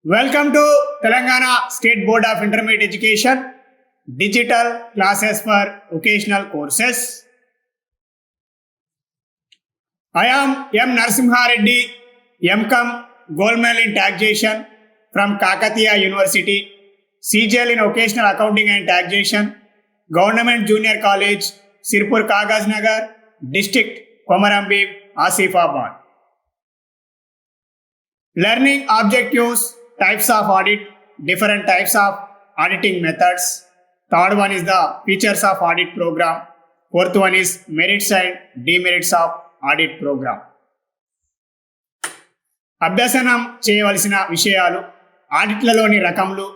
Welcome to Telangana State Board of Intermediate Education Digital Classes for Vocational Courses. I am M. Narasimha Reddy, M.Com Gold Medal in Taxation from Kakatiya University, CGL in Vocational Accounting and Taxation, Government Junior College, Sirpur Kagaznagar, District Komaram Bhim, Asifabad. Learning objectives, types of audit, different types of auditing methods. Third one is the features of audit program. Fourth one is merits and demerits of audit program. అభ్యసనం చేయవలసిన విషయాలు, ఆడిట్లలోని రకములు,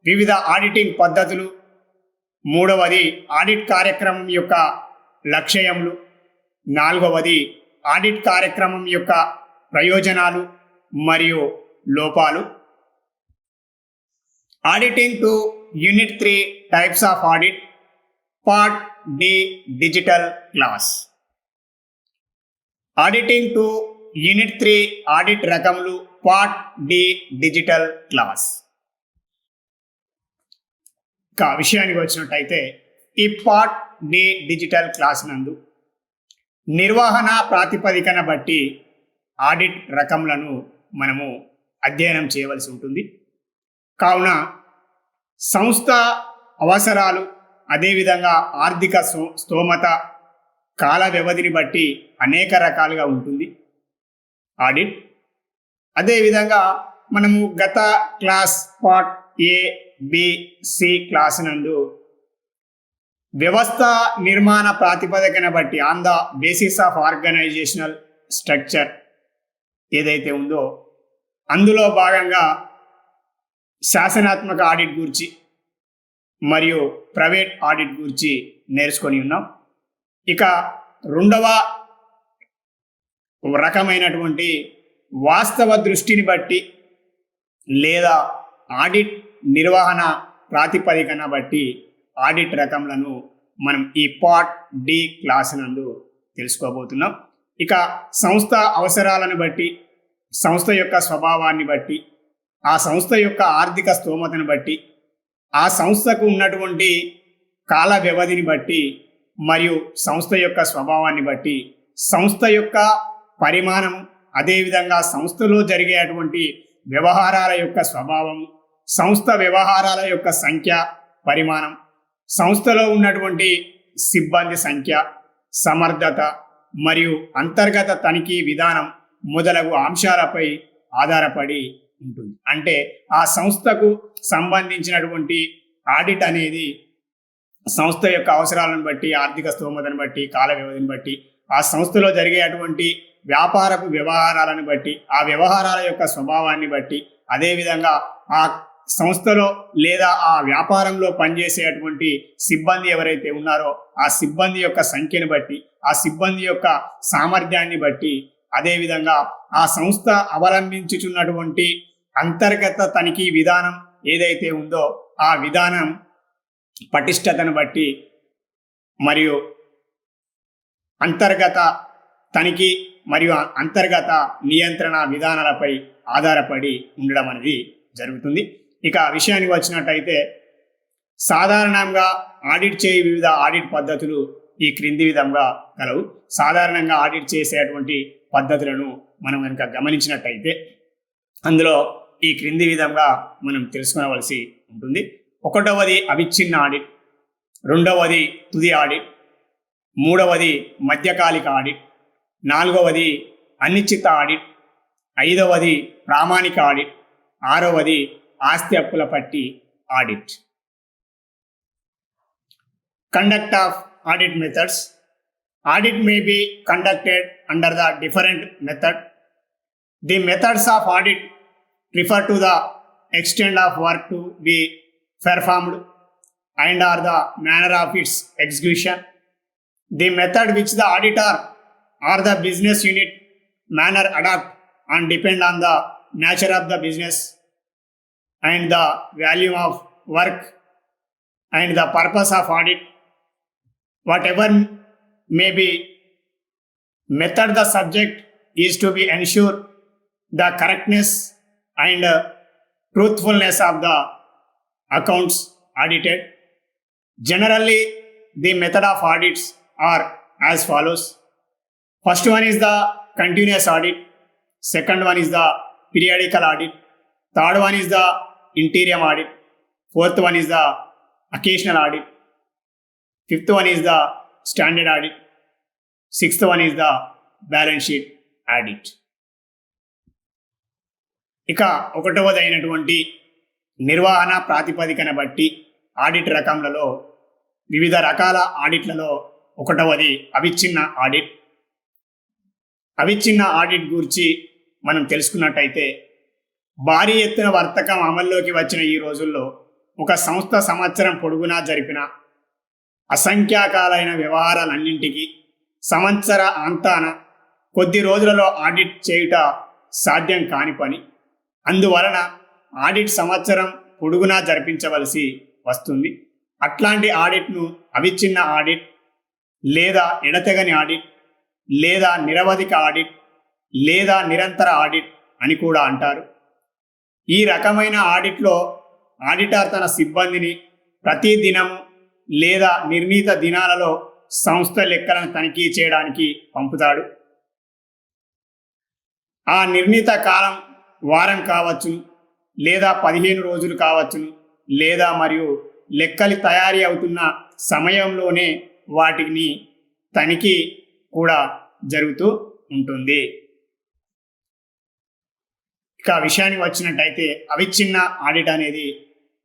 వివిధ auditing పద్ధతులు. మూడవది audit కార్యక్రమం యొక్క లక్ష్యములు. నాలుగవది ఆడిట్ కార్యక్రమం యొక్క ప్రయోజనాలు మరియు లోపాలు. Auditing to Unit 3 Types of Audit, Part D Digital Class. Auditing to Unit 3 Audit రకములు, Part D Digital Class. ఇక విషయానికి వచ్చినట్టయితే ఈ Part D Digital Class నందు నిర్వహణ ప్రాతిపదికన బట్టి ఆడిట్ రకములను మనము అధ్యయనం చేయవలసి ఉంటుంది. కావున సంస్థ అవసరాలు, అదేవిధంగా ఆర్థిక స్తోమత, కాల వ్యవధిని బట్టి అనేక రకాలుగా ఉంటుంది ఆడిట్. అదేవిధంగా మనము గత class part A, B, C class నందు వ్యవస్థ నిర్మాణ ప్రాతిపదికన బట్టి on the basis of organisational structure ఏదైతే ఉందో అందులో భాగంగా శాసనాత్మక ఆడిట్ గురించి మరియు ప్రైవేట్ ఆడిట్ గురించి నేర్చుకొని ఉన్నాం. ఇక రెండవ రకమైనటువంటి వాస్తవ దృష్టిని బట్టి లేదా ఆడిట్ నిర్వహణ ప్రాతిపదికన బట్టి ఆడిట్ రకములను మనం ఈ పార్ట్ డి క్లాస్ నందు తెలుసుకోబోతున్నాం. ఇక సంస్థ అవసరాలను బట్టి, సంస్థ యొక్క స్వభావాన్ని బట్టి, ఆ సంస్థ యొక్క ఆర్థిక స్తోమతను బట్టి, ఆ సంస్థకు ఉన్నటువంటి కాల వ్యవధిని బట్టి మరియు సంస్థ యొక్క స్వభావాన్ని బట్టి సంస్థ యొక్క పరిమాణం, అదేవిధంగా సంస్థలో జరిగేటువంటి వ్యవహారాల యొక్క స్వభావం, సంస్థ వ్యవహారాల యొక్క సంఖ్య, పరిమాణం, సంస్థలో ఉన్నటువంటి సిబ్బంది సంఖ్య, సమర్థత మరియు అంతర్గత తనిఖీ విధానం మొదలగు అంశాలపై ఆధారపడి ఉంటుంది. అంటే ఆ సంస్థకు సంబంధించినటువంటి ఆడిట్ అనేది సంస్థ యొక్క అవసరాలను బట్టి, ఆర్థిక స్తోమతను బట్టి, కాల వ్యవధిని బట్టి, ఆ సంస్థలో జరిగేటువంటి వ్యాపారపు వ్యవహారాలను బట్టి, ఆ వ్యవహారాల యొక్క స్వభావాన్ని బట్టి, అదేవిధంగా ఆ సంస్థలో లేదా ఆ వ్యాపారంలో పనిచేసేటువంటి సిబ్బంది ఎవరైతే ఉన్నారో ఆ సిబ్బంది యొక్క సంఖ్యను బట్టి, ఆ సిబ్బంది యొక్క సామర్థ్యాన్ని బట్టి, అదేవిధంగా ఆ సంస్థ అవలంబించుచున్నటువంటి అంతర్గత తనిఖీ విధానం ఏదైతే ఉందో ఆ విధానం పటిష్టతను బట్టి మరియు అంతర్గత తనిఖీ మరియు అంతర్గత నియంత్రణ విధానాలపై ఆధారపడి ఉండడం అనేది జరుగుతుంది. ఇక విషయానికి వచ్చినట్టయితే సాధారణంగా ఆడిట్ చేయ వివిధ ఆడిట్ పద్ధతులు ఈ క్రింది విధంగా కలవు. సాధారణంగా ఆడిట్ చేసేటువంటి పద్ధతులను మనం కనుక గమనించినట్టయితే అందులో ఈ క్రింది విధంగా మనం తెలుసుకోవలసి ఉంటుంది. ఒకటవది అవిచ్ఛిన్న ఆడిట్, రెండవది తుది ఆడిట్, మూడవది మధ్యకాలిక ఆడిట్, నాలుగవది అనిశ్చిత ఆడిట్, ఐదవది ప్రామాణిక ఆడిట్, ఆరవది ఆస్తి అప్పుల పట్టి audit. Conduct of audit methods. Audit may be conducted under the different method. The methods of audit refer to the extent of work to be performed and or the manner of its execution. The method which the auditor or the business unit manner adopt and depend on the nature of the business and the value of work and the purpose of audit. Whatever may be method, the subject is to be ensure the correctness and truthfulness of the accounts audited. Generally, the method of audits are as follows. First one is the continuous audit. Second one is the periodical audit. Third one is the interim audit. Fourth one is the occasional audit. Fifth one is the standard audit. Sixth one is the balance sheet audit. ఇక ఒకటవదైనటువంటి నిర్వహణ ప్రాతిపదికన బట్టి audit రకములలో వివిధ రకాల ఆడిట్లలో ఒకటవది అవిచ్ఛిన్న audit. అవిచ్ఛిన్న audit గురించి మనం తెలుసుకున్నట్టయితే భారీ ఎత్తున వర్తకం అమల్లోకి వచ్చిన ఈ రోజుల్లో ఒక సంస్థ సంవత్సరం పొడుగునా జరిపిన అసంఖ్యాకాలైన వ్యవహారాలన్నింటికీ సంవత్సర అంతాన కొద్ది రోజులలో ఆడిట్ చేయుట సాధ్యం కాని పని. అందువలన ఆడిట్ సంవత్సరం పొడుగునా జరిపించవలసి వస్తుంది. అట్లాంటి ఆడిట్ను అవిచ్ఛిన్న ఆడిట్ లేదా ఎడతెగని ఆడిట్ లేదా నిరవధిక ఆడిట్ లేదా నిరంతర ఆడిట్ అని కూడా అంటారు. ఈ రకమైన ఆడిట్లో ఆడిటర్ తన సిబ్బందిని ప్రతి దినము లేదా నిర్ణీత దినాలలో సంస్థ లెక్కలను తనిఖీ చేయడానికి పంపుతాడు. ఆ నిర్ణీత కాలం వారం కావచ్చును, లేదా 15 రోజులు కావచ్చును, లేదా మరియు లెక్కలు తయారీ అవుతున్న సమయంలోనే వాటిని తనిఖీ కూడా జరుగుతూ ఉంటుంది. ఇక విషయానికి వచ్చినట్టయితే అవిచ్ఛిన్న ఆడిట్ అనేది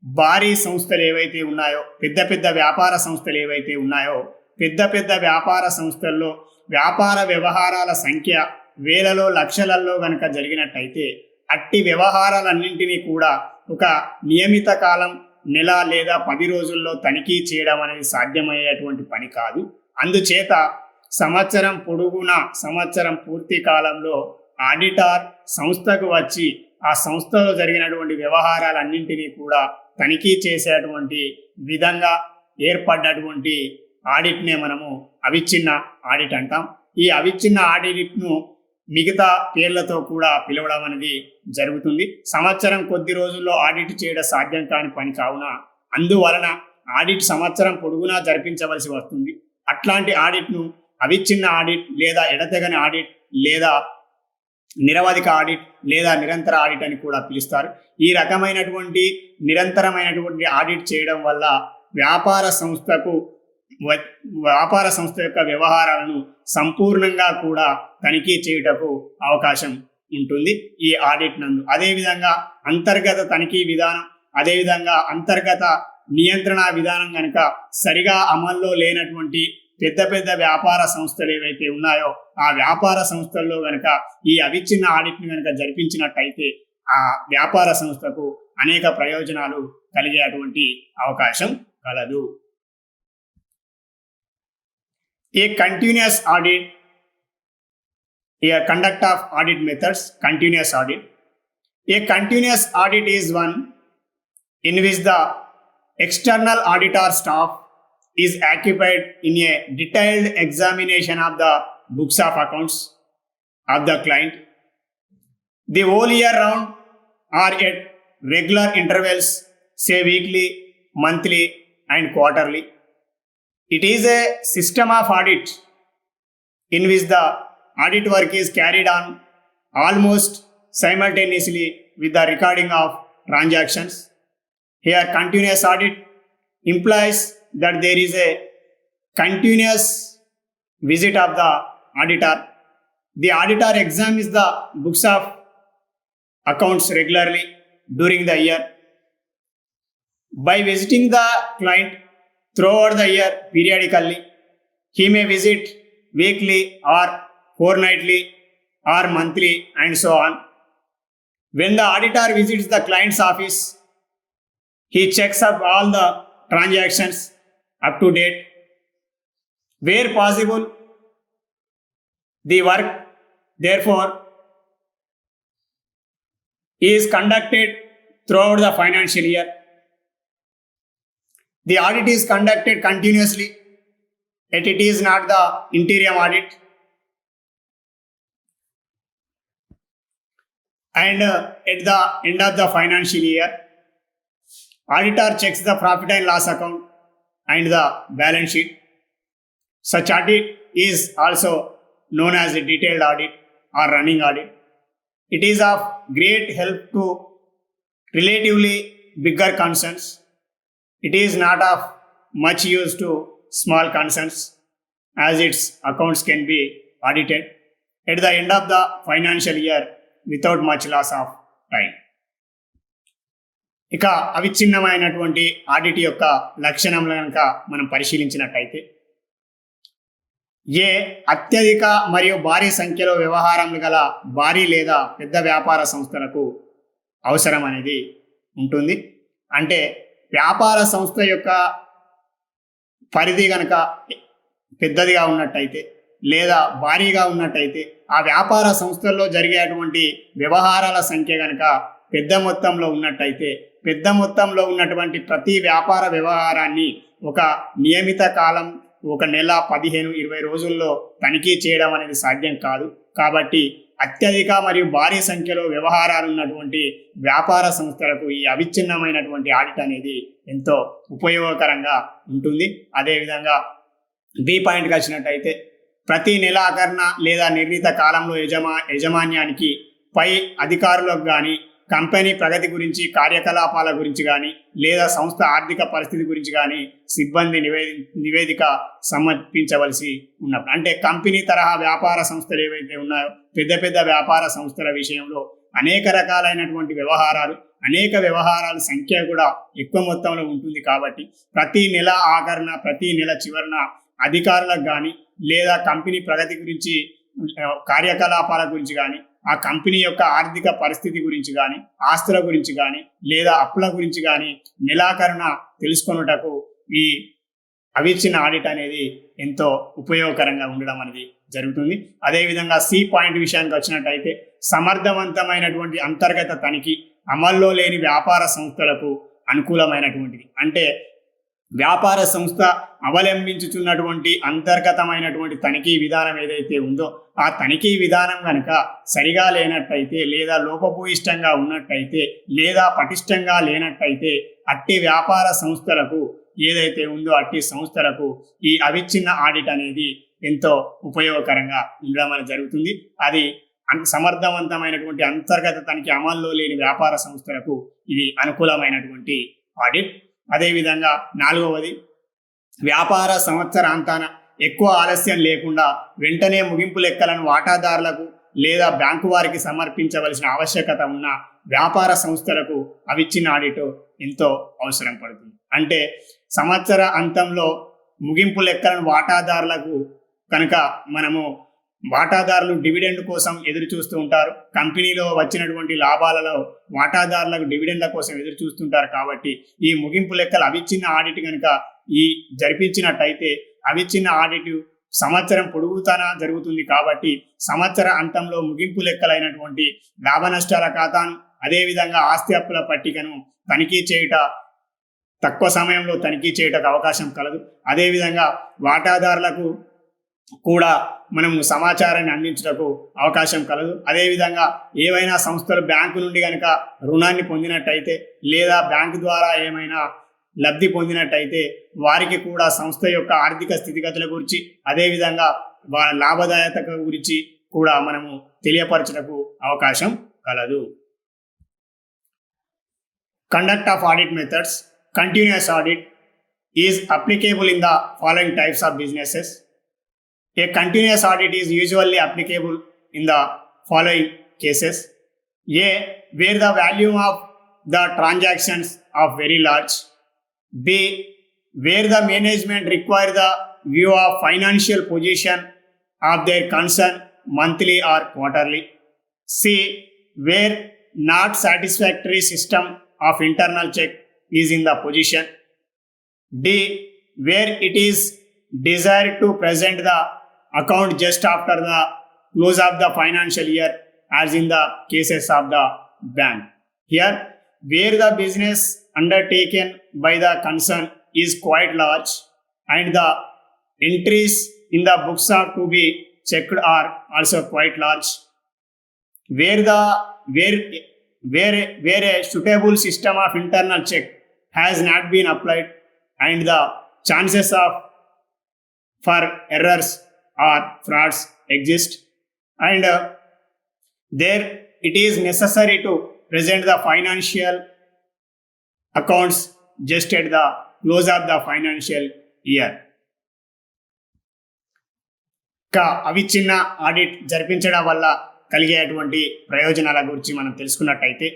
భారీ సంస్థలు ఏవైతే ఉన్నాయో, పెద్ద పెద్ద వ్యాపార సంస్థలు ఏవైతే ఉన్నాయో, పెద్ద పెద్ద వ్యాపార సంస్థల్లో వ్యాపార వ్యవహారాల సంఖ్య వేలలో లక్షలలో గనక జరిగినట్టయితే అట్టి వ్యవహారాలన్నింటినీ కూడా ఒక నియమిత కాలం, నెల లేదా 10 రోజుల్లో తనిఖీ చేయడం అనేది సాధ్యమయ్యేటువంటి పని కాదు. అందుచేత సంవత్సరం పొడుగునా, సంవత్సరం పూర్తి కాలంలో ఆడిటర్ సంస్థకు వచ్చి ఆ సంస్థలో జరిగినటువంటి వ్యవహారాలన్నింటినీ కూడా తనిఖీ చేసేటువంటి విధంగా ఏర్పడ్డటువంటి ఆడిట్నే మనము అవిచ్ఛిన్న ఆడిట్ అంటాం. ఈ అవిచ్ఛిన్న ఆడిట్ను మిగతా పేర్లతో కూడా పిలవడం అనేది జరుగుతుంది. సంవత్సరం కొద్ది రోజుల్లో ఆడిట్ చేయడం సాధ్యం కాని పని కావున అందువలన ఆడిట్ సంవత్సరం పొడుగునా జరిపించవలసి వస్తుంది. అట్లాంటి ఆడిట్ను అవిచ్ఛిన్న ఆడిట్ లేదా ఎడతెగని ఆడిట్ లేదా నిరవధిక ఆడిట్ లేదా నిరంతర ఆడిట్ అని కూడా పిలుస్తారు. ఈ రకమైనటువంటి నిరంతరమైనటువంటి ఆడిట్ చేయడం వల్ల వ్యాపార సంస్థ యొక్క వ్యవహారాలను సంపూర్ణంగా కూడా తనిఖీ చేయుటకు అవకాశం ఉంటుంది ఈ ఆడిట్ నందు. అదేవిధంగా అంతర్గత తనిఖీ విధానం, అదేవిధంగా అంతర్గత నియంత్రణ విధానం కనుక సరిగా అమల్లో లేనటువంటి పెద్ద పెద్ద వ్యాపార సంస్థలు ఏవైతే ఉన్నాయో ఆ వ్యాపార సంస్థల్లో కనుక ఈ అవిచ్ఛిన్న ఆడిట్ని కనుక జరిపించినట్టయితే ఆ వ్యాపార సంస్థకు అనేక ప్రయోజనాలు కలిగేటువంటి అవకాశం కలదు. A continuous audit, a conduct of audit methods, continuous audit. A continuous audit is one in which the external auditor staff is occupied in a detailed examination of the books of accounts of the client. The whole year round or at regular intervals, say weekly, monthly and quarterly. It is a system of audit in which the audit work is carried on almost simultaneously with the recording of transactions. Here, continuous audit implies that there is a continuous visit of the auditor. The auditor examines the books of accounts regularly during the year. By visiting the client throughout the year periodically, he may visit weekly or fortnightly or monthly and so on. When the auditor visits the client's office, he checks up all the transactions up to date. Where possible, the work therefore is conducted throughout the financial year. The audit is conducted continuously, yet it is not the interim audit. And at the end of the financial year, auditor checks the profit and loss account and the balance sheet. Such audit is also known as a detailed audit or running audit. It is of great help to relatively bigger concerns. It is not of much use to small concerns, as its accounts can be audited at the end of the financial year without much loss of time. ఇక అవిచ్ఛిన్నమైనటువంటి audit యొక్క లక్షణములను కనుక మనం పరిశీలించినట్టయితే, ఏ అత్యధిక మరియు భారీ సంఖ్యలో వ్యవహారములు గల భారీ లేదా పెద్ద వ్యాపార సంస్థలకు అవసరం అనేది ఉంటుంది. అంటే వ్యాపార సంస్థ యొక్క పరిధి కనుక పెద్దదిగా ఉన్నట్టయితే లేదా భారీగా ఉన్నట్టయితే, ఆ వ్యాపార సంస్థల్లో జరిగేటువంటి వ్యవహారాల సంఖ్య కనుక పెద్ద మొత్తంలో ఉన్నట్టయితే, పెద్ద మొత్తంలో ఉన్నటువంటి ప్రతి వ్యాపార వ్యవహారాన్ని ఒక నియమిత కాలం, ఒక నెల, 15-20 రోజుల్లో తనిఖీ చేయడం అనేది సాధ్యం కాదు. కాబట్టి అత్యధిక మరియు భారీ సంఖ్యలో వ్యవహారాలు ఉన్నటువంటి వ్యాపార సంస్థలకు ఈ అవిచ్ఛిన్నమైనటువంటి ఆడిట్ అనేది ఎంతో ఉపయోగకరంగా ఉంటుంది. అదేవిధంగా బి పాయింట్కి వచ్చినట్టయితే, ప్రతి నెలాఖరున లేదా నిర్ణీత కాలంలో యజమాన్యానికి పై అధికారులకు కానీ కంపెనీ ప్రగతి గురించి, కార్యకలాపాల గురించి కానీ లేదా సంస్థ ఆర్థిక పరిస్థితి గురించి కానీ సిబ్బంది నివేదిక సమర్పించవలసి ఉన్నప్పుడు, అంటే కంపెనీ తరహా వ్యాపార సంస్థలు ఏవైతే ఉన్నాయో, పెద్ద పెద్ద వ్యాపార సంస్థల విషయంలో అనేక రకాలైనటువంటి వ్యవహారాలు, అనేక వ్యవహారాల సంఖ్య కూడా ఎక్కువ మొత్తంలో ఉంటుంది. కాబట్టి ప్రతి నెల ఆఖరణ, ప్రతి నెల చివరన అధికారులకు కానీ లేదా కంపెనీ ప్రగతి గురించి, కార్యకలాపాల గురించి కానీ, ఆ కంపెనీ యొక్క ఆర్థిక పరిస్థితి గురించి కానీ, ఆస్తుల గురించి కానీ లేదా అప్పుల గురించి కానీ నెలాఖరున తెలుసుకొనుటకు ఈ అవిచ్ఛిన్న ఆడిట్ అనేది ఎంతో ఉపయోగకరంగా ఉండడం అనేది జరుగుతుంది. అదేవిధంగా సి పాయింట్ విషయానికి వచ్చినట్టయితే, సమర్థవంతమైనటువంటి అంతర్గత తనిఖీ అమల్లో లేని వ్యాపార సంస్థలకు అనుకూలమైనటువంటిది. అంటే వ్యాపార సంస్థ అవలంబించుచున్నటువంటి అంతర్గతమైనటువంటి తనిఖీ విధానం ఏదైతే ఉందో, ఆ తనిఖీ విధానం కనుక సరిగా లేనట్టయితే లేదా లోపభూయిష్టంగా ఉన్నట్టయితే లేదా పటిష్టంగా లేనట్టయితే, అట్టి వ్యాపార సంస్థలకు ఏదైతే ఉందో అట్టి సంస్థలకు ఈ అవిచ్ఛిన్న ఆడిట్ అనేది ఎంతో ఉపయోగకరంగా ఉండడం అనేది జరుగుతుంది. అది సమర్థవంతమైనటువంటి అంతర్గత తనిఖీ అమల్లో లేని వ్యాపార సంస్థలకు ఇది అనుకూలమైనటువంటి ఆడిట్. అదేవిధంగా 4వది, వ్యాపార సంవత్సరాంతాన ఎక్కువ ఆలస్యం లేకుండా వెంటనే ముగింపు లెక్కలను వాటాదారులకు లేదా బ్యాంకు వారికి సమర్పించవలసిన ఆవశ్యకత ఉన్న వ్యాపార సంస్థలకు అవిచ్ఛిన్న ఆడిట్ ఎంతో అవసరం పడుతుంది. అంటే సంవత్సర అంతంలో ముగింపు లెక్కలను వాటాదారులకు కనుక మనము, వాటాదారులు డివిడెండ్ కోసం ఎదురు చూస్తూ ఉంటారు. కంపెనీలో వచ్చినటువంటి లాభాలలో వాటాదారులకు డివిడెండ్ల కోసం ఎదురు చూస్తుంటారు. కాబట్టి ఈ ముగింపు లెక్కల అవిచ్ఛిన్న ఆడిట్ కనుక జరిపించినట్టయితే, అవిచ్ఛిన్న ఆడిట్ సంవత్సరం పొడుగుతానా జరుగుతుంది. కాబట్టి సంవత్సర అంతంలో ముగింపు లెక్కలైనటువంటి లాభ నష్టాల ఖాతాను, అదేవిధంగా ఆస్తి అప్పుల పట్టికను తనిఖీ చేయుట, తక్కువ సమయంలో తనిఖీ చేయటకు అవకాశం కలదు. అదేవిధంగా వాటాదారులకు కూడా మనము సమాచారాన్ని అందించటకు అవకాశం కలదు. అదేవిధంగా ఏవైనా సంస్థలు బ్యాంకు నుండి కనుక రుణాన్ని పొందినట్టయితే లేదా బ్యాంకు ద్వారా ఏమైనా లబ్ధి పొందినట్టయితే వారికి కూడా సంస్థ యొక్క ఆర్థిక స్థితిగతుల గురించి, అదేవిధంగా వాళ్ళ లాభదాయకత గురించి కూడా మనము తెలియపరచటకు అవకాశం కలదు. Conduct of audit methods. Continuous audit is applicable in the following types of businesses. A continuous audit is usually applicable in the following cases: A, where the volume of the transactions are very large. B, where the management require the view of financial position of their concern monthly or quarterly. C, where not satisfactory system of internal check is in the position. D, where it is desired to present the account just after the close of the financial year, as in the cases of the bank. Here, where the business undertaken by the concern is quite large and the entries in the books are to be checked are also quite large, where the where where a suitable system of internal check has not been applied and the chances of for errors or frauds exist, and there it is necessary to present the financial accounts just at the close of the financial year. అవిచ్ఛిన్న audit జరిపించడం వల్ల కలిగేటువంటి ప్రయోజనాల గురించి మనం తెలుసుకున్నట్టయితే,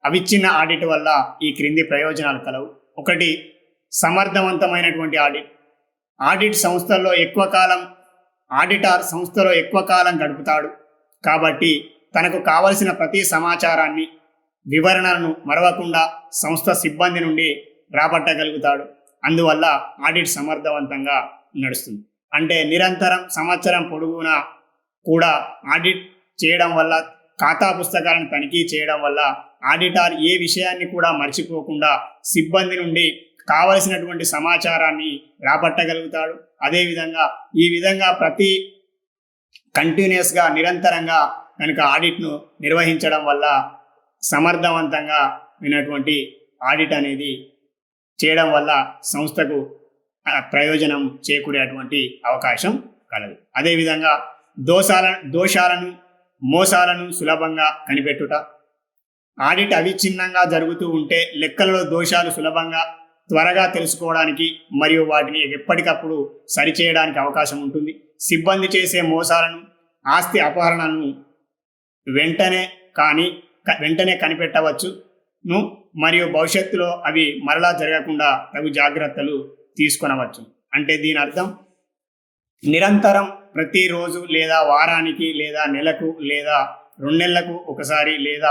అవిచ్ఛిన్న audit వల్ల ఈ క్రింది ప్రయోజనాలు కలవు. ఒకటి, సమర్థవంతమైనటువంటి ఆడిట్. ఆడిటర్ సంస్థలో ఎక్కువ కాలం గడుపుతాడు కాబట్టి తనకు కావలసిన ప్రతి సమాచారాన్ని, వివరణలను మరవకుండా సంస్థ సిబ్బంది నుండి రాబట్టగలుగుతాడు. అందువల్ల ఆడిట్ సమర్థవంతంగా నడుస్తుంది. అంటే నిరంతరం సంవత్సరం పొడుగునా కూడా ఆడిట్ చేయడం వల్ల, ఖాతా పుస్తకాలను తనిఖీ చేయడం వల్ల ఆడిటర్ ఏ విషయాన్ని కూడా మర్చిపోకుండా సిబ్బంది నుండి కావలసినటువంటి సమాచారాన్ని రాబట్టగలుగుతాడు. అదేవిధంగా ఈ విధంగా ప్రతి కంటిన్యూస్గా నిరంతరంగా కనుక ఆడిట్ను నిర్వహించడం వల్ల సమర్థవంతంగా అయినటువంటి ఆడిట్ అనేది చేయడం వల్ల సంస్థకు ప్రయోజనం చేకూరేటువంటి అవకాశం కలదు. అదేవిధంగా దోషాలను, మోసాలను సులభంగా కనిపెట్టుట. ఆడిట్ అవిచ్ఛిన్నంగా జరుగుతూ ఉంటే లెక్కలలో దోషాలు సులభంగా, త్వరగా తెలుసుకోవడానికి మరియు వాటిని ఎప్పటికప్పుడు సరిచేయడానికి అవకాశం ఉంటుంది. సిబ్బంది చేసే మోసాలను, ఆస్తి అపహరణను వెంటనే కనిపెట్టవచ్చును మరియు భవిష్యత్తులో అవి మరలా జరగకుండా తగు జాగ్రత్తలు తీసుకొనవచ్చు. అంటే దీని అర్థం నిరంతరం ప్రతిరోజు లేదా వారానికి లేదా నెలకు లేదా 2 నెలలకు ఒకసారి లేదా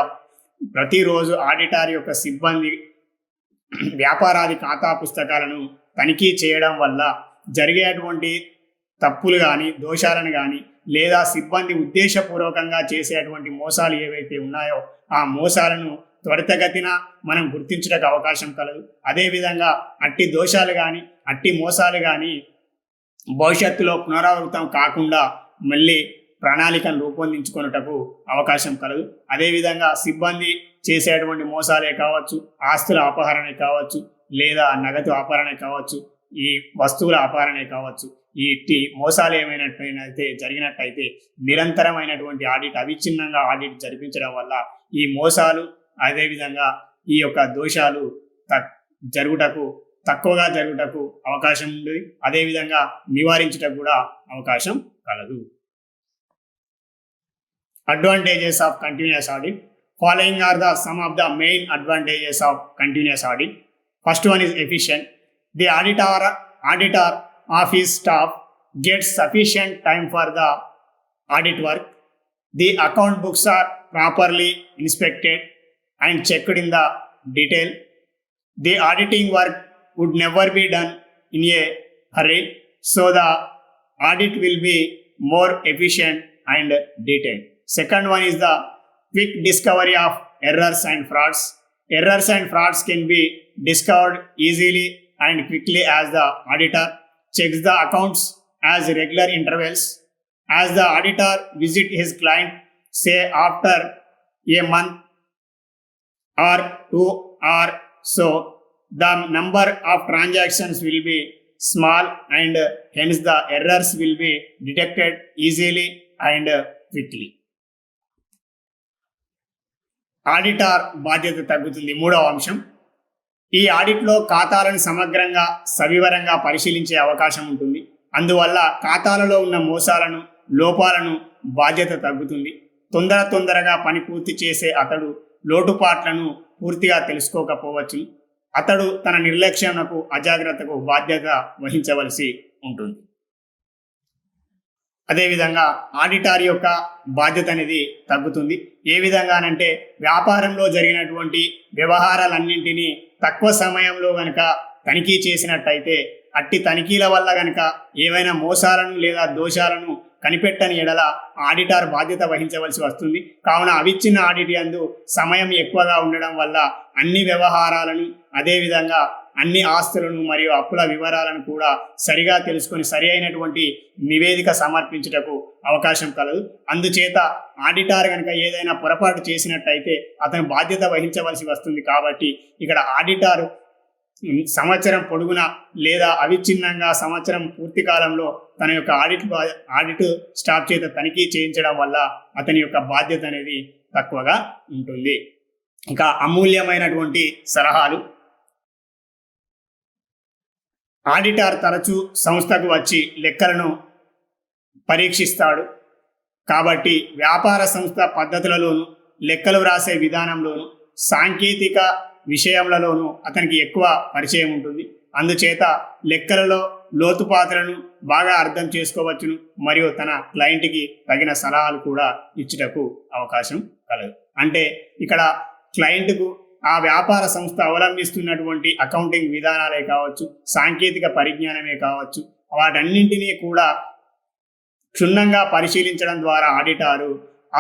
ప్రతిరోజు ఆడిటర్ యొక్క సిబ్బంది వ్యాపారాది ఖాతా పుస్తకాలను తనిఖీ చేయడం వల్ల జరిగేటువంటి తప్పులు కానీ, దోషాలను కానీ, లేదా సిబ్బంది ఉద్దేశపూర్వకంగా చేసేటువంటి మోసాలు ఏవైతే ఉన్నాయో ఆ మోసాలను త్వరితగతిన మనం గుర్తించడానికి అవకాశం కలదు. అదేవిధంగా అట్టి దోషాలు కానీ, అట్టి మోసాలు కానీ భవిష్యత్తులో పునరావృతం కాకుండా మళ్ళీ ప్రణాళికను రూపొందించుకొనుటకు అవకాశం కలదు. అదేవిధంగా సిబ్బంది చేసేటువంటి మోసాలే కావచ్చు, ఆస్తుల అపహరణ కావచ్చు, లేదా నగదు అపహరణ కావచ్చు, ఈ వస్తువుల అపహరణ కావచ్చు, ఈ మోసాలు ఏమైనట్లయితే జరిగినట్టయితే నిరంతరమైనటువంటి ఆడిట్, అవిచ్ఛిన్నంగా ఆడిట్ జరిపించడం వల్ల ఈ మోసాలు అదేవిధంగా ఈ యొక్క దోషాలు తక్కువగా జరుగుటకు అవకాశం ఉంది. అదేవిధంగా నివారించటకు కూడా అవకాశం కలదు. Advantages of continuous audit. Following are some of the main advantages of continuous audit. First one is efficient. The auditor office staff gets sufficient time for the audit work. The account books are properly inspected and checked in the detail. The auditing work would never be done in a hurry, so the audit will be more efficient and detailed. Second one is the quick discovery of errors and frauds. Errors and frauds can be discovered easily and quickly as the auditor checks the accounts as regular intervals. As the auditor visits his client, say after a month or 2 or so, the number of transactions will be small and hence the errors will be detected easily and quickly. Auditor బాధ్యత తగ్గుతుంది. మూడవ అంశం, ఈ ఆడిట్లో ఖాతాలను సమగ్రంగా సవివరంగా పరిశీలించే అవకాశం ఉంటుంది. అందువల్ల ఖాతాలలో ఉన్న మోసాలను, లోపాలను బాధ్యత తగ్గుతుంది. తొందరగా పని పూర్తి చేసే అతడు లోటుపాట్లను పూర్తిగా తెలుసుకోకపోవచ్చు. అతడు తన నిర్లక్ష్యంకు, అజాగ్రత్తకు బాధ్యత వహించవలసి ఉంటుంది. అదేవిధంగా ఆడిటర్ యొక్క బాధ్యత అనేది తగ్గుతుంది. ఏ విధంగానంటే వ్యాపారంలో జరిగినటువంటి వ్యవహారాలన్నింటినీ తక్కువ సమయంలో గనక తనిఖీ చేసినట్టయితే అట్టి తనిఖీల వల్ల గనక ఏవైనా మోసాలను లేదా దోషాలను కనిపెట్టని ఎడల ఆడిటర్ బాధ్యత వహించవలసి వస్తుంది. కావున అవిచ్ఛిన్న ఆడిట్ యందు సమయం ఎక్కువగా ఉండడం వల్ల అన్ని వ్యవహారాలను, అదేవిధంగా అన్ని ఆస్తులను మరియు అప్పుల వివరాలను కూడా సరిగా తెలుసుకొని సరి అయినటువంటి నివేదిక సమర్పించుటకు అవకాశం కలదు. అందుచేత ఆడిటర్ కనుక ఏదైనా పొరపాటు చేసినట్టయితే అతను బాధ్యత వహించవలసి వస్తుంది. కాబట్టి ఇక్కడ ఆడిటర్ సంవత్సరం పొడుగున లేదా అవిచ్ఛిన్నంగా సంవత్సరం పూర్తి కాలంలో తన యొక్క ఆడిట్ స్టాఫ్ చేత తనిఖీ చేయించడం వల్ల అతని యొక్క బాధ్యత అనేది తక్కువగా ఉంటుంది. ఇక అమూల్యమైనటువంటి సలహాలు. ఆడిటర్ తరచూ సంస్థకు వచ్చి లెక్కలను పరీక్షిస్తాడు. కాబట్టి వ్యాపార సంస్థ పద్ధతులలోనూ లెక్కలు వ్రాసే విధానంలోనూ సాంకేతిక విషయములలోనూ అతనికి ఎక్కువ పరిచయం ఉంటుంది. అందుచేత లెక్కలలో లోతుపాతులను బాగా అర్థం చేసుకోవచ్చును మరియు తన క్లయింట్కి తగిన సలహాలు కూడా ఇచ్చుటకు అవకాశం కలదు. అంటే ఇక్కడ క్లయింట్కు ఆ వ్యాపార సంస్థ అవలంబిస్తున్నటువంటి అకౌంటింగ్ విధానాలే కావచ్చు, సాంకేతిక పరిజ్ఞానమే కావచ్చు, వాటన్నింటినీ కూడా క్షుణ్ణంగా పరిశీలించడం ద్వారా ఆడిటారు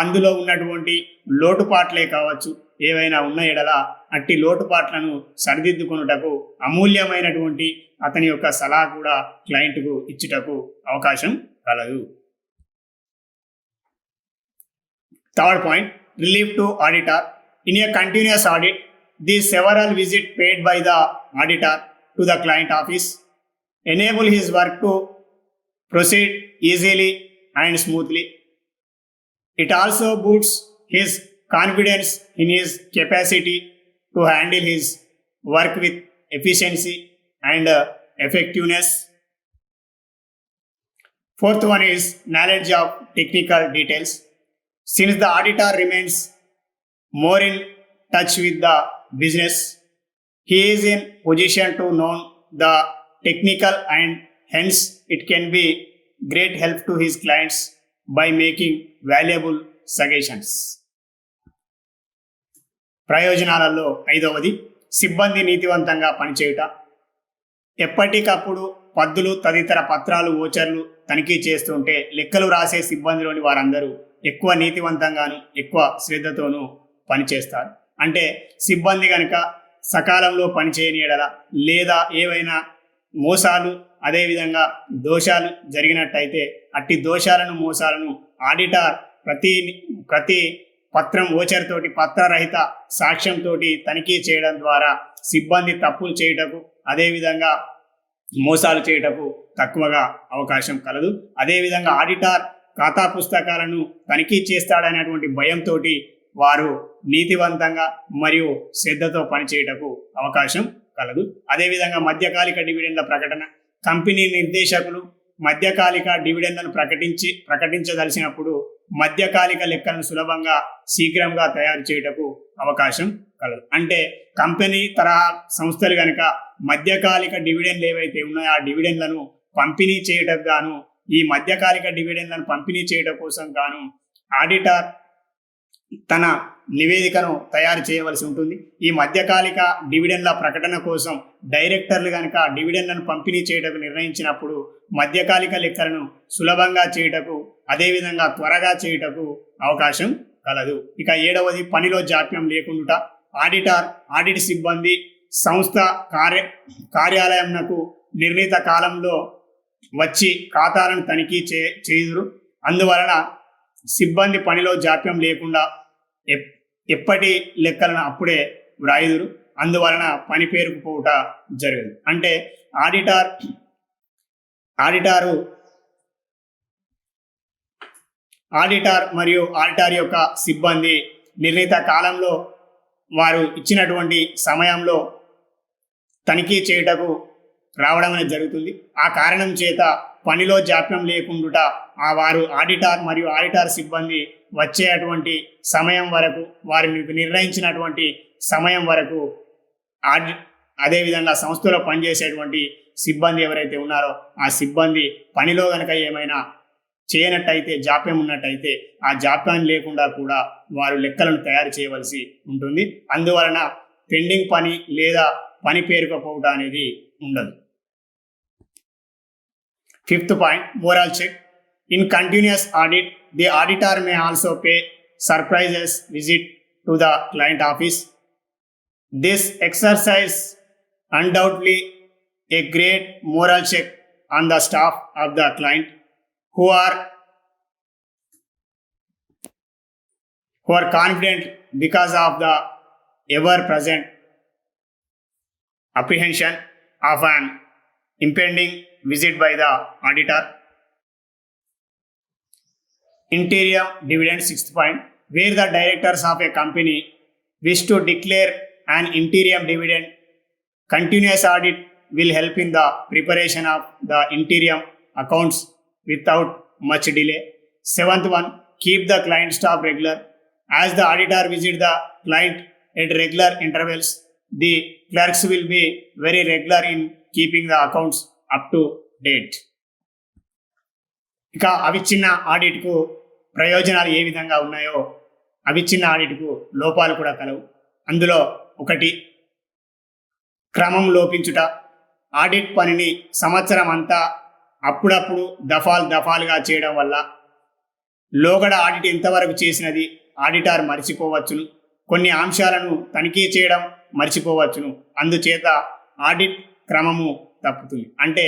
అందులో ఉన్నటువంటి లోటుపాట్లే కావచ్చు, ఏవైనా ఉన్న ఎడల అట్టి లోటుపాట్లను సరిదిద్దుకొనుటకు అమూల్యమైనటువంటి అతని యొక్క సలహా కూడా క్లయింట్కు ఇచ్చుటకు అవకాశం కలదు. Third point, relief to auditor. In a continuous audit, these several visits paid by the auditor to the client office enable his work to proceed easily and smoothly. It also boosts his confidence in his capacity to handle his work with efficiency and effectiveness. Fourth one is knowledge of technical details. Since the auditor remains more in touch with the business, he is in position to know the technical and hence it can be great help to his clients by making valuable suggestions. ప్రయోజనాలలో ఐదవది సిబ్బంది నీతివంతంగా పనిచేయుట. ఎప్పటికప్పుడు పద్దులు తదితర పత్రాలు ఓచర్లు తనిఖీ చేస్తుంటే లెక్కలు రాసే సిబ్బందిలోని వారందరూ ఎక్కువ నీతివంతంగాను ఎక్కువ శ్రద్ధతోనూ పనిచేస్తారు. అంటే సిబ్బంది కనుక సకాలంలో పనిచేయని ఎడల లేదా ఏవైనా మోసాలు అదేవిధంగా దోషాలు జరిగినట్టయితే అట్టి దోషాలను మోసాలను ఆడిటర్ ప్రతి పత్రం ఓచర్తోటి పత్రరహిత సాక్ష్యంతో తనిఖీ చేయడం ద్వారా సిబ్బంది తప్పులు చేయుటకు అదేవిధంగా మోసాలు చేయుటకు తక్కువగా అవకాశం కలదు. అదేవిధంగా ఆడిటర్ ఖాతా పుస్తకాలను తనిఖీ చేస్తాడనేటువంటి భయంతో వారు నీతివంతంగా మరియు శ్రద్ధతో పనిచేయటకు అవకాశం కలదు. అదేవిధంగా మధ్యకాలిక డివిడెండ్ల ప్రకటన. కంపెనీ నిర్దేశకులు మధ్యకాలిక డివిడెండ్లను ప్రకటించదలిచినప్పుడు మధ్యకాలిక లెక్కలను సులభంగా శీఘ్రంగా తయారు చేయుటకు అవకాశం కలదు. అంటే కంపెనీ తరహా సంస్థలు కనుక మధ్యకాలిక డివిడెండ్లు ఏవైతే ఉన్నాయో ఆ డివిడెండ్లను పంపిణీ చేయటకు గాను ఈ మధ్యకాలిక డివిడెండ్లను పంపిణీ చేయడం కోసం గాను ఆడిటర్ తన నివేదికను తయారు చేయవలసి ఉంటుంది. ఈ మధ్యకాలిక డివిడెండ్ల ప్రకటన కోసం డైరెక్టర్లు కనుక డివిడెండ్లను పంపిణీ చేయటకు నిర్ణయించినప్పుడు మధ్యకాలిక లెక్కలను సులభంగా చేయుటకు అదేవిధంగా త్వరగా చేయుటకు అవకాశం కలదు. ఇక ఏడవది పనిలో జాప్యం లేకుండా. ఆడిట్ సిబ్బంది సంస్థ కార్యాలయంకు నిర్ణీత కాలంలో వచ్చి ఖాతాలను తనిఖీ చేయుదురు. అందువలన సిబ్బంది పనిలో జాప్యం లేకుండా ఎప్పటి లెక్కలను అప్పుడే వ్రాయుదురు. అందువలన పని పేరుకుపోవుట జరగదు. అంటే ఆడిటర్ మరియు ఆడిటర్ యొక్క సిబ్బంది నిర్ణీత కాలంలో వారు ఇచ్చినటువంటి సమయంలో తనిఖీ చేయుటకు రావడం అనేది జరుగుతుంది. ఆ కారణం చేత పనిలో జాప్యం లేకుండా వారు ఆడిటర్ మరియు ఆడిటర్ సిబ్బంది వచ్చేటువంటి సమయం వరకు వారి నిర్ణయించినటువంటి సమయం వరకు అదేవిధంగా సంస్థలో పనిచేసేటువంటి సిబ్బంది ఎవరైతే ఉన్నారో ఆ సిబ్బంది పనిలో కనుక ఏమైనా చేయనట్టయితే జాప్యం ఉన్నట్టయితే ఆ జాప్యం లేకుండా కూడా వారు లెక్కలను తయారు చేయవలసి ఉంటుంది. అందువలన పెండింగ్ పని లేదా పని పేరుకపోవడం అనేది ఉండదు. Fifth point, moral check. In continuous audit, the auditor may also pay surprises visit to the client office. This exercise undoubtedly a great moral check on the staff of the client who are confident because of the ever present apprehension of an impending visit by the auditor. Interim dividend, sixth point, where the directors of a company wish to declare an interim dividend, continuous audit will help in the preparation of the interim accounts without much delay. Seventh one, keep the client staff regular. As the auditor visits the client at regular intervals, the clerks will be very regular in keeping the accounts up to date. ఇక అవిచ్ఛిన్న ఆడిట్కు ప్రయోజనాలు ఏ విధంగా ఉన్నాయో అవిచ్ఛిన్న ఆడిట్కు లోపాలు కూడా కలవు. అందులో ఒకటి, క్రమం లోపించుట. ఆడిట్ పనిని సంవత్సరం అంతా అప్పుడప్పుడు దఫాలుగా చేయడం వల్ల లోగడ ఆడిట్ ఎంతవరకు చేసినది ఆడిటర్ మర్చిపోవచ్చును. కొన్ని అంశాలను తనిఖీ చేయడం మర్చిపోవచ్చును. అందుచేత ఆడిట్ క్రమము తప్పుతుంది. అంటే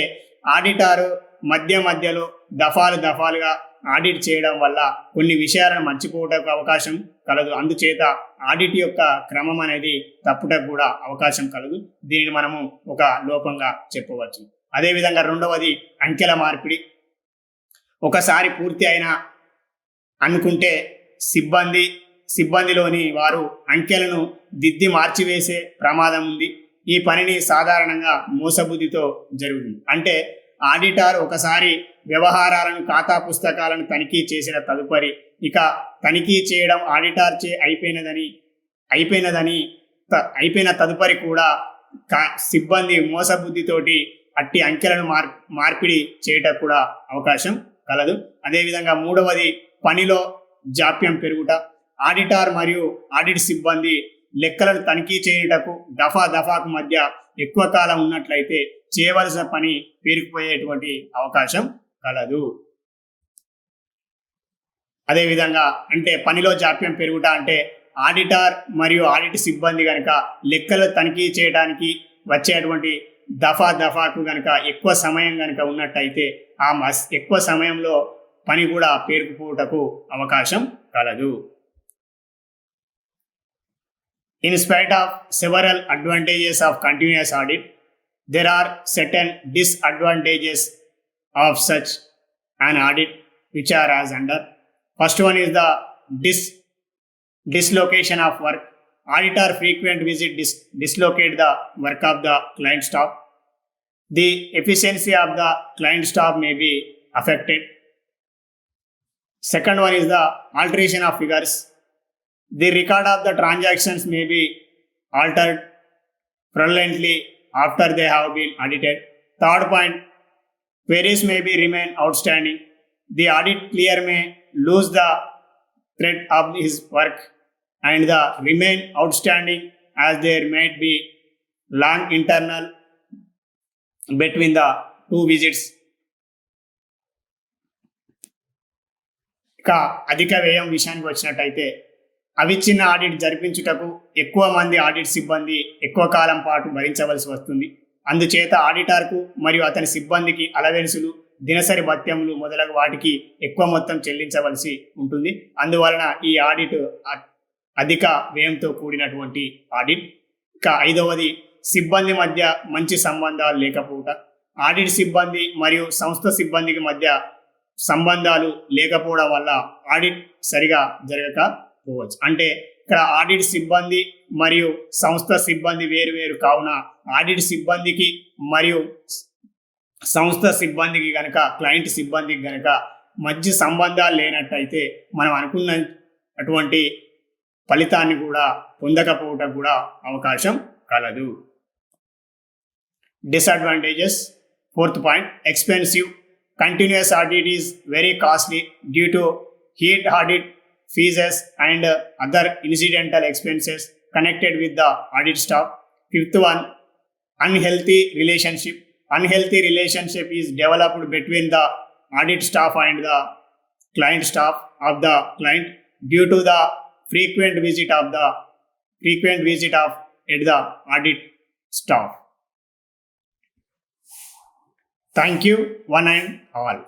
ఆడిటారు మధ్యలో దఫాలుగా ఆడిట్ చేయడం వల్ల కొన్ని విషయాలను మర్చిపోవడానికి అవకాశం కలదు. అందుచేత ఆడిట్ యొక్క క్రమం అనేది తప్పుటకు కూడా అవకాశం కలదు. దీనిని మనము ఒక లోపంగా చెప్పవచ్చు. అదేవిధంగా రెండవది, అంకెల మార్పిడి. ఒకసారి పూర్తి అయినా అనుకుంటే సిబ్బందిలోని వారు అంకెలను దిద్ది మార్చివేసే ప్రమాదం ఉంది. ఈ పనిని సాధారణంగా మోసబుద్ధితో జరుగుతుంది. అంటే ఆడిటర్ ఒకసారి వ్యవహారాలను, ఖాతా పుస్తకాలను తనిఖీ చేసిన తదుపరి ఇక తనిఖీ చేయడం ఆడిటర్ చే అయిపోయిన తదుపరి కూడా సిబ్బంది మోసబుద్ధితోటి అట్టి అంకెలను మార్పిడి చేయటకు కూడా అవకాశం కలదు. అదేవిధంగా మూడవది, పనిలో జాప్యం పెరుగుట. ఆడిటర్ మరియు ఆడిట్ సిబ్బంది లెక్కలను తనిఖీ చేయుటకు దఫాకు మధ్య ఎక్కువ కాలం ఉన్నట్లయితే చేయవలసిన పని పేరుకుపోయేటువంటి అవకాశం కలదు. అదేవిధంగా అంటే పనిలో జాప్యం పెరుగుట అంటే ఆడిటర్ మరియు ఆడిట్ సిబ్బంది కనుక లెక్కలు తనిఖీ చేయడానికి వచ్చేటువంటి దఫాకు కనుక ఎక్కువ సమయం కనుక ఉన్నట్టయితే ఆ ఎక్కువ సమయంలో పని కూడా పేరుకుపోవటకు అవకాశం కలదు. In spite of several advantages of continuous audit, there are certain disadvantages of such an audit which are as under. First one is the dislocation of work. Auditor frequent visit dislocate the work of the client staff. The efficiency of the client staff may be affected. Second one is the alteration of figures. The record of the transactions may be altered fraudulently after they have been audited. Third point, queries may be remain outstanding. The audit clear may lose the thread of his work and the remain outstanding as there might be long internal between the two visits. ఇక అధిక వ్యయం విషయానికి వచ్చినట్టయితే అవిచ్ఛిన్న audit జరిపించుటకు ఎక్కువ మంది audit సిబ్బంది ఎక్కువ కాలం పాటు భరించవలసి వస్తుంది. అందుచేత ఆడిటర్కు మరియు అతని సిబ్బందికి అలవెన్సులు, దినసరి భత్యములు మొదలగు వాటికి ఎక్కువ మొత్తం చెల్లించవలసి ఉంటుంది. అందువలన ఈ ఆడిట్ అధిక వ్యయంతో కూడినటువంటి ఆడిట్. ఇక ఐదవది, సిబ్బంది మధ్య మంచి సంబంధాలు లేకపోవట. ఆడిట్ సిబ్బంది మరియు సంస్థ సిబ్బందికి మధ్య సంబంధాలు లేకపోవడం వల్ల ఆడిట్ సరిగా జరగకపోవచ్చు. అంటే ఇక్కడ ఆడిట్ సిబ్బంది మరియు సంస్థ సిబ్బంది వేరు కావున ఆడిట్ సిబ్బందికి మరియు సంస్థ సిబ్బందికి గనక, క్లయింట్ సిబ్బందికి గనక మంచి సంబంధాలు లేనట్టయితే మనం అనుకున్నటువంటి ఫలితాన్ని కూడా పొందకపోవటం కూడా అవకాశం కలదు. Disadvantages. Fourth point, expensive. Continuous audit is very costly due to heat audit fees and other incidental expenses connected with the audit staff. Fifth one, unhealthy relationship. Unhealthy relationship is developed between the audit staff and the client staff of the client due to the frequent visit of the audit staff. Thank you one and all.